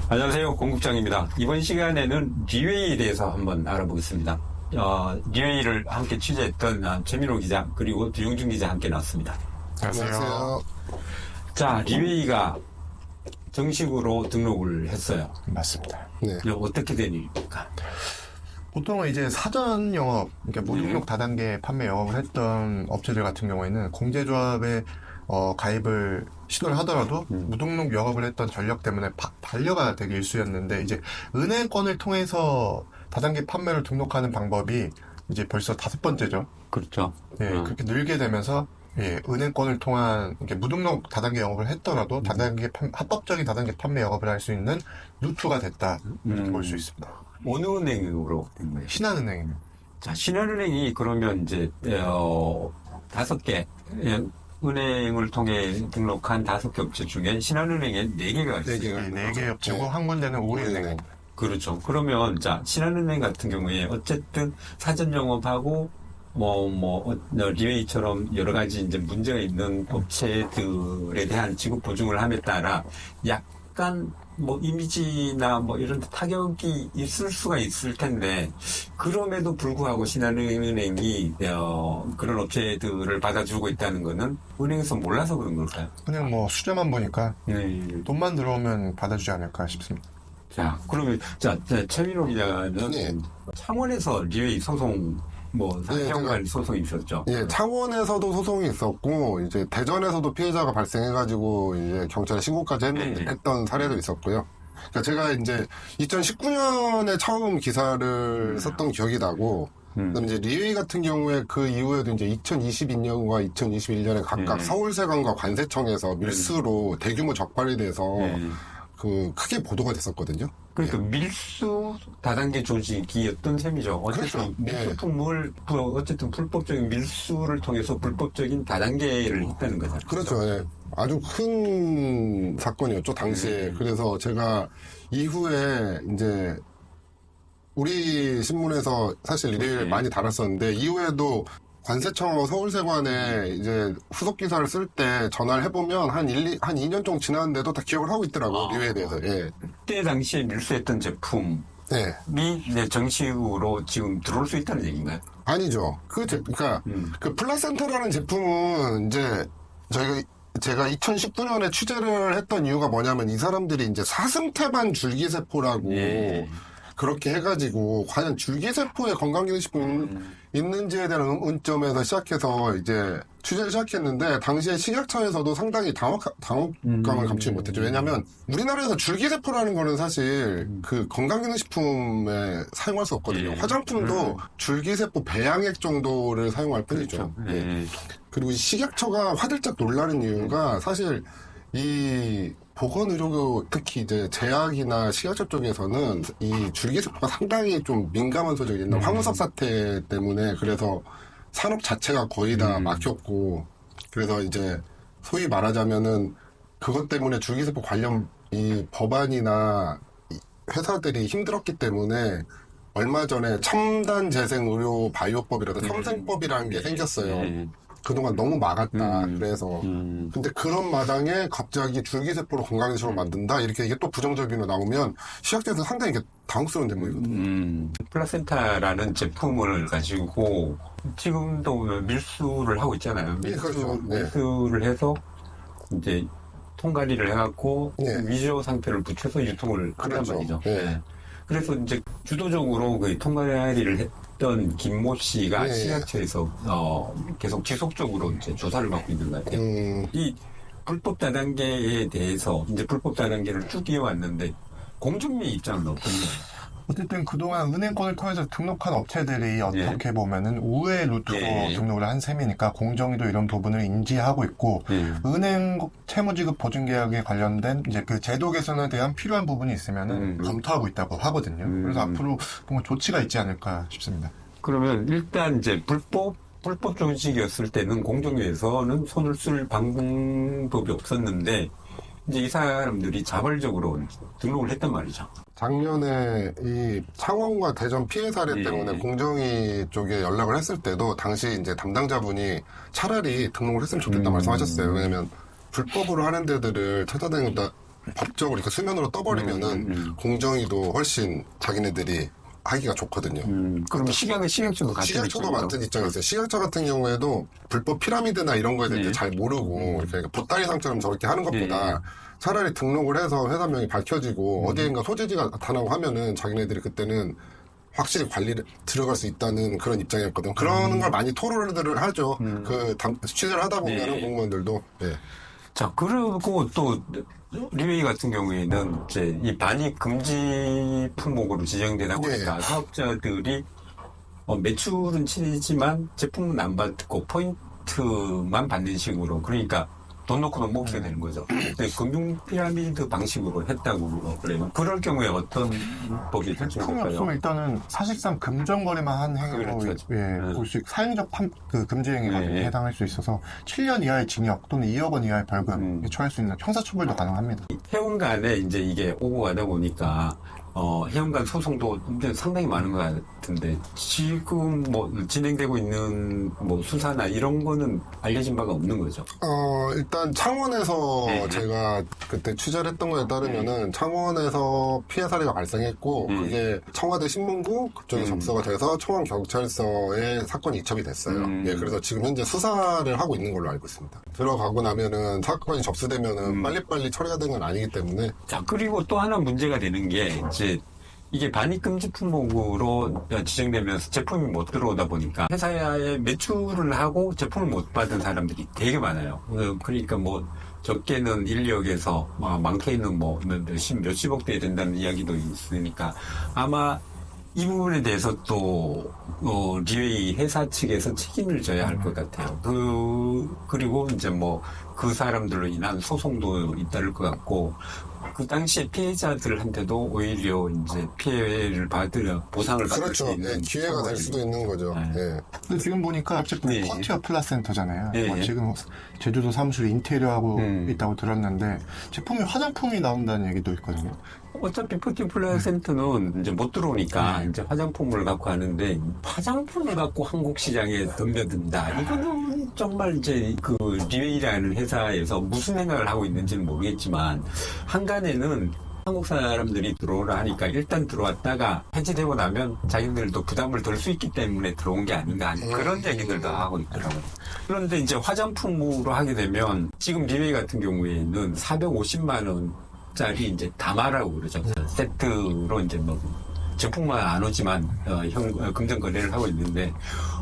안녕하세요, 공국장입니다. 이번 시간에는 리웨이에 대해서 한번 알아보겠습니다. 리웨이를 함께 취재했던 최민호 기자 그리고 두용준 기자 함께 나왔습니다. 안녕하세요. 자, 리웨이가 정식으로 등록을 했어요. 맞습니다. 네. 어떻게 된 일입니까? 보통은 이제 사전 영업, 그러니까 무등록 다단계 판매 영업을 했던 업체들 같은 경우에는 공제조합에 가입을 시도를 하더라도 무등록 영업을 했던 전력 때문에 반려가 되게 일쑤였는데, 이제 은행권을 통해서 다단계 판매를 등록하는 방법이 이제 벌써 5번째죠. 그렇죠. 예, 그렇게 늘게 되면서 은행권을 통한 이렇게 무등록 다단계 영업을 했더라도 합법적인 다단계 판매 영업을 할 수 있는 루트가 됐다, 이렇게 볼 수 있습니다. 어느 은행으로 된 거예요? 신한은행입니다. 자, 신한은행이 그러면 이제 5개 은행을 통해 등록한 5개 업체 중에 신한은행에 4개가 있어요. 4개 업체고 한 군데는 우리은행입니다. 그렇죠. 그러면 자, 신한은행 같은 경우에 어쨌든 사전 영업하고 리웨이처럼 여러 가지 이제 문제가 있는 업체들에 대한 지급 보증을 함에 따라 약간 이미지나 이런 데 타격이 있을 수가 있을 텐데, 그럼에도 불구하고 신한은행이 그런 업체들을 받아주고 있다는 거는 은행에서 몰라서 그런 걸까요? 그냥 수제만 보니까 돈만 들어오면 받아주지 않을까 싶습니다. 자, 그러면 최민호 기자는 창원에서 리웨이 소송 사형관 소송이 있었죠. 예, 창원에서도 소송이 있었고, 이제 대전에서도 피해자가 발생해가지고, 이제 경찰에 신고까지 했던 사례도 있었고요. 그러니까 제가 이제 2019년에 처음 기사를 썼던 기억이 나고, 그다음에 이제 리웨이 같은 경우에 그 이후에도 이제 2022년과 2021년에 각각 서울세관과 관세청에서 밀수로 대규모 적발이 돼서 크게 보도가 됐었거든요. 그러니까 밀수 다단계 조직이었던 셈이죠. 어쨌든 밀수품을 어쨌든 불법적인 밀수를 통해서 불법적인 다단계를 했다는 거죠. 그렇죠. 예. 아주 큰 사건이었죠, 당시에. 그래서 제가 이후에 이제 우리 신문에서 사실 리레이를 많이 달았었는데, 이후에도 관세청하고 서울세관에 이제 후속 기사를 쓸 때 전화를 해보면 한 2년 정도 지났는데도 다 기억을 하고 있더라고요, 리웨이에 대해서. 예. 그때 당시에 밀수했던 제품이 정식으로 지금 들어올 수 있다는 얘기인가요? 아니죠. 그러니까 그 플라센타라는 제품은 이제 제가 2019년에 취재를 했던 이유가 뭐냐면, 이 사람들이 이제 사슴태반 줄기세포라고 그렇게 해가지고 과연 줄기세포에 건강기능식품이 있는지에 대한 의문점에서 시작해서 이제 취재를 시작했는데, 당시에 식약처에서도 상당히 당혹감을 감추지 못했죠. 왜냐하면 우리나라에서 줄기세포라는 거는 사실 그 건강기능식품에 사용할 수 없거든요. 화장품도 줄기세포 배양액 정도를 사용할 뿐이죠. 그리고 식약처가 화들짝 놀라는 이유가, 사실 이 보건의료, 특히 이제 제약이나 식약처 쪽에서는 이 줄기세포가 상당히 좀 민감한 소재가 있는 황우석 사태 때문에, 그래서 산업 자체가 거의 다 막혔고, 그래서 이제 소위 말하자면은 그것 때문에 줄기세포 관련 이 법안이나 회사들이 힘들었기 때문에 얼마 전에 첨단 재생 의료 바이오법이라든지 첨생법이라는 게 생겼어요. 그동안 너무 막았다. 그래서. 근데 그런 마당에 갑자기 줄기세포로 건강기능식품을 만든다? 이렇게 이게 또 부정적으로 나오면 시각자에서 상당히 이게 당혹스러운 대목이거든요. 플라센타라는 제품을 가지고 지금도 밀수를 하고 있잖아요. 밀수를 해서 이제 통관리를 해갖고 위조 상태를 붙여서 유통을 한단 말이죠. 그래서 이제 주도적으로 그 통관리를 했던 김모 씨가 식약처에서 계속 지속적으로 이제 조사를 받고 있는 것 같아요. 이 불법 다단계에 대해서 이제 불법 다단계를 쭉 이어왔는데, 공정위 입장은 어떤가요? 어쨌든 그동안 은행권을 통해서 등록한 업체들이 어떻게 보면은 우회 루트로 등록을 한 셈이니까 공정위도 이런 부분을 인지하고 있고, 은행 채무지급 보증계약에 관련된 이제 그 제도 개선에 대한 필요한 부분이 있으면은 검토하고 있다고 하거든요. 그래서 앞으로 뭔가 조치가 있지 않을까 싶습니다. 그러면 일단 이제 불법 조직이었을 때는 공정위에서는 손을 쓸 방법이 없었는데, 이제 이 사람들이 자발적으로 등록을 했단 말이죠. 작년에 이 창원과 대전 피해 사례 예. 때문에 공정위 쪽에 연락을 했을 때도 당시 이제 담당자분이 차라리 등록을 했으면 좋겠다 말씀하셨어요. 왜냐면 불법으로 하는 데들을 찾아다니다 법적으로 이렇게 수면으로 떠버리면은 공정위도 훨씬 자기네들이 하기가 좋거든요. 그럼 식약처도 같은 식약처도 입장이죠? 같은 입장이 있어요. 식약처 같은 경우에도 불법 피라미드나 이런 거에 대해서 네. 잘 모르고 이렇게 보따리 상처럼 저렇게 하는 것보다 차라리 등록을 해서 회사명이 밝혀지고 어디인가 소재지가 나타나고 하면은 자기네들이 그때는 확실히 관리를 들어갈 수 있다는 그런 입장이었거든요. 그런 걸 많이 토론을 하죠. 취재를 하다 보면은 네. 공무원들도. 네. 자, 그리고 또, 리웨이 같은 경우에는 이제 이 반입 금지 품목으로 지정되다 보니까 사업자들이 매출은 치지만 제품은 안 받고 포인트만 받는 식으로 그러니까 돈 놓고는 못 쓰게 되는 거죠. 금융 피라미드 방식으로 했다고 그래요. 그럴 경우에 어떤 법이 품이 설정될까요? 없으면 일단은 사실상 금전거래만 한 행위로 그렇죠. 볼수 사행적 금지 행위가 예. 해당할 수 있어서 7년 이하의 징역 또는 2억 원 이하의 벌금에 처할 수 있는 형사처벌도 가능합니다. 회원 간에 이제 이게 오고 가다 보니까 회원 간 소송도 이제 상당히 많은 것 같은데 지금 뭐 진행되고 있는 뭐 수사나 이런 거는 알려진 바가 없는 거죠. 일단 창원에서 제가 그때 취재를 했던 거에 따르면은 창원에서 피해 사례가 발생했고 그게 청와대 신문부 그쪽에 접수가 돼서 청원 경찰서에 사건이 이첩이 됐어요. 예, 그래서 지금 현재 수사를 하고 있는 걸로 알고 있습니다. 들어가고 나면은 사건이 접수되면은 빨리빨리 처리가 된 건 아니기 때문에. 자, 그리고 또 하나 문제가 되는 게 이제 이게 반입금지 품목으로 지정되면서 제품이 못 들어오다 보니까 회사에 매출을 하고 제품을 못 받은 사람들이 되게 많아요. 그러니까 뭐 적게는 1억에서 많게는 뭐 몇십억 돼야 된다는 이야기도 있으니까 아마 이 부분에 대해서 또 리웨이 회사 측에서 책임을 져야 할 것 같아요. 그리고 이제 뭐 그 사람들로 인한 소송도 잇따를 것 같고 그 당시에 피해자들한테도 오히려 이제 피해를 보상을 받을 그렇죠. 수 있는 기회가 될 수도 있는 거죠. 예. 근데 지금 보니까 제품이 커티어 플라센터잖아요. 예. 지금 제주도 사무실 인테리어하고 있다고 들었는데 제품이 화장품이 나온다는 얘기도 있거든요. 어차피 포티플라 센터는 이제 못 들어오니까 이제 화장품을 갖고 하는데 화장품을 갖고 한국 시장에 덤벼든다. 이거는 정말 이제 그 리웨이라는 회사에서 무슨 생각을 하고 있는지는 모르겠지만 한간에는 한국 사람들이 들어오라 하니까 일단 들어왔다가 해지되고 나면 자기들도 부담을 덜 수 있기 때문에 들어온 게 아닌가 하는 그런 얘기들도 하고 있더라고요. 그런데 이제 화장품으로 하게 되면 지금 리웨이 같은 경우에는 450만 원짜리 이제 다마라고 그러죠. 세트로 이제 뭐 제품만 안 오지만 금전 거래를 하고 있는데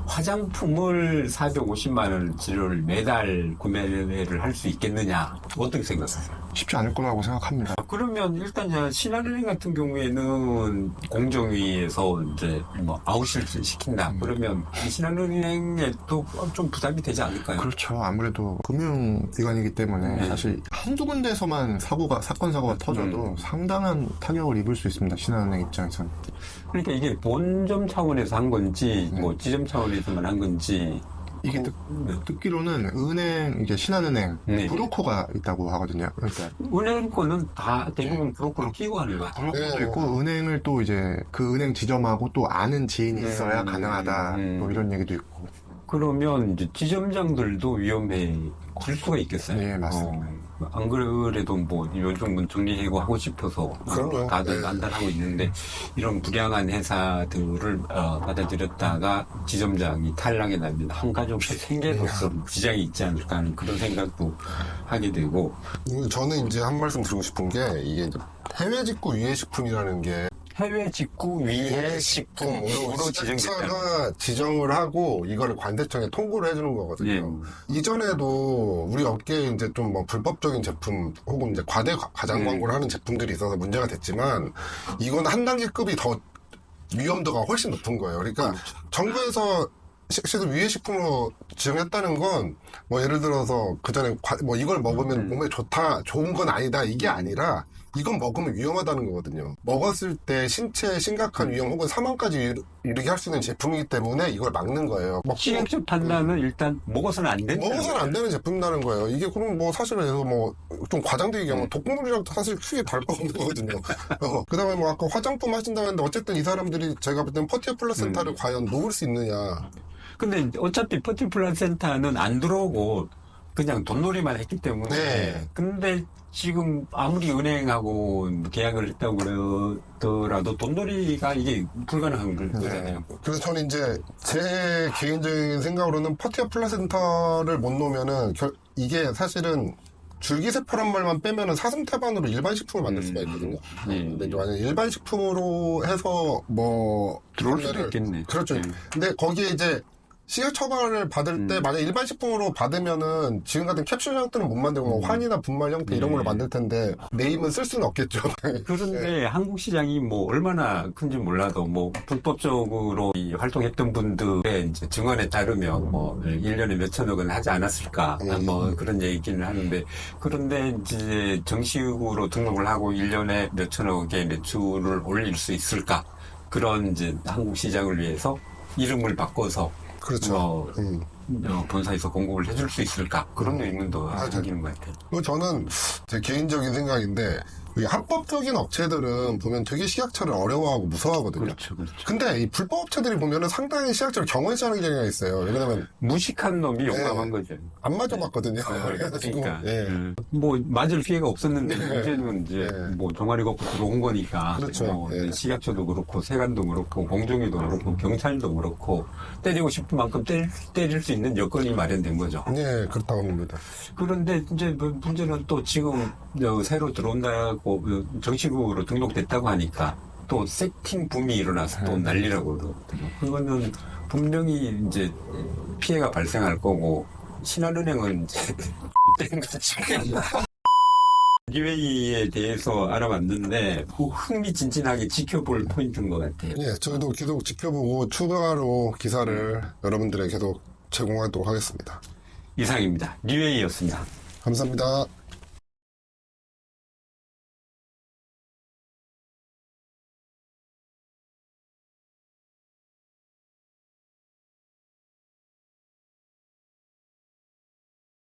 화장품을 450만 원치를 매달 구매를 할 수 있겠느냐 어떻게 생각하세요? 쉽지 않을 거라고 생각합니다. 그러면 일단 신한은행 같은 경우에는 공정위에서 이제 뭐 아웃시를 시킨다. 그러면 신한은행에 또 좀 부담이 되지 않을까요? 그렇죠. 아무래도 금융기관이기 때문에 사실 한두 군데에서만 사건 사고가 터져도 상당한 타격을 입을 수 있습니다. 신한은행 입장에서는. 그러니까 이게 본점 차원에서 한 건지 뭐 지점 차원에서만 한 건지 이게 듣기로는 은행, 이제 신한은행 네. 브로커가 있다고 하거든요. 그러니까 은행 거는 다 대부분 브로커를 끼고 하는 것 같아요. 브로커도 있고 은행을 또 이제 그 은행 지점하고 또 아는 지인이 있어야 가능하다. 뭐 이런 얘기도 있고. 그러면 이제 지점장들도 위험해질 수가 있겠어요. 네, 맞습니다. 안 그래도 뭐 요즘은 정리해고 하고 싶어서 그럼요. 다들 안달하고 있는데 이런 불량한 회사들을 받아들였다가 지점장이 탈락이 나면 한 가족의 생계로서 지장이 있지 않을까 하는 그런 생각도 하게 되고 저는 이제 한 말씀 드리고 싶은 게 이게 이제 해외 직구 유해 식품이라는 게 해외 직구 위해 식품으로 지정됐다. 시장처가 지정을 하고 이거를 관세청에 통보를 해주는 거거든요. 이전에도 우리 업계에 이제 좀 뭐 불법적인 제품 혹은 이제 과대 과장 광고를 하는 제품들이 있어서 문제가 됐지만 이건 한 단계급이 더 위험도가 훨씬 높은 거예요. 그러니까 정부에서 실제로 위해 식품으로 지정했다는 건 뭐 예를 들어서 그 전에 뭐 이걸 먹으면 몸에 좋은 건 아니다 이게 아니라 이건 먹으면 위험하다는 거거든요. 먹었을 때 신체에 심각한 위험 혹은 사망까지 이르게 할 수 있는 제품이기 때문에 이걸 막는 거예요. 시각적 판단은 일단 먹어서는 안 된다. 먹어서는 안 되는 제품이라는 거예요. 이게 그럼 뭐 사실은 뭐 좀 과장되게 얘기하면 독극물이랑 사실 크게 다를 거 없는 거거든요. 그 다음에 뭐 아까 화장품 하신다고 했는데 어쨌든 이 사람들이 제가 볼 때는 퍼티어 플라센타를 과연 놓을 수 있느냐. 근데 어차피 퍼티 플라센타는 안 들어오고 그냥 돈놀이만 했기 때문에. 네. 근데 지금 아무리 은행하고 계약을 했다고 그러더라도 돈놀이가 이게 불가능한 거잖아요. 그래서 저는 이제 제 개인적인 생각으로는 퍼티어 플라센타를 못 놓으면은 이게 사실은 줄기세포란 말만 빼면은 사슴태반으로 일반 식품을 만들 수가 있거든요. 근데 만약 일반 식품으로 해서 뭐 들어올 수도 있겠네. 그렇죠. 근데 거기에 이제 식약 처방을 받을 때 만약 일반 식품으로 받으면은 지금 같은 캡슐 형태는 못 만들고 뭐 환이나 분말 형태 이런 걸로 만들 텐데 네임은 쓸 수는 없겠죠. 그런데 한국 시장이 뭐 얼마나 큰지 몰라도 뭐 불법적으로 활동했던 분들의 이제 증언에 따르면 뭐 1년에 몇천억은 하지 않았을까 뭐 그런 얘기는 하는데 그런데 이제 정식으로 등록을 하고 1년에 몇천억의 매출을 올릴 수 있을까? 그런 이제 한국 시장을 위해서 이름을 바꿔서 그렇죠. 본사에서 공급을 해줄 수 있을까? 그런 의문도 생기는 것 같아요. 저는 제 개인적인 생각인데 이 합법적인 업체들은 보면 되게 식약처를 어려워하고 무서워하거든요. 그렇죠, 그렇죠. 근데 이 불법 업체들이 보면은 상당히 식약처를 경외시 하는 경향이 있어요. 왜냐면 무식한 놈이 용감한 거죠. 안 맞아봤거든요. 그래가지고, 그러니까 뭐 맞을 피해가 없었는데 문제는 이제 뭐 종아리 걷고 들어온 거니까 그렇죠. 뭐 식약처도 그렇고 세관도 그렇고 공정위도 그렇고 경찰도 그렇고 때리고 싶은 만큼 때릴 수 있는 여건이 마련된 거죠. 네, 그렇다고 봅니다. 그런데 이제 문제는 또 지금 새로 들어온다고 정식으로 등록됐다고 하니까 또 세팅 붐이 일어나서 또 난리라고 그러거든요. 그거는 분명히 이제 피해가 발생할 거고 신한은행은 이제 때린 거지. 리웨이에 대해서 알아봤는데 흥미진진하게 지켜볼 포인트인 것 같아요. 예, 저희도 계속 지켜보고 추가로 기사를 여러분들에게 계속 제공하도록 하겠습니다. 이상입니다. 리웨이였습니다. 감사합니다.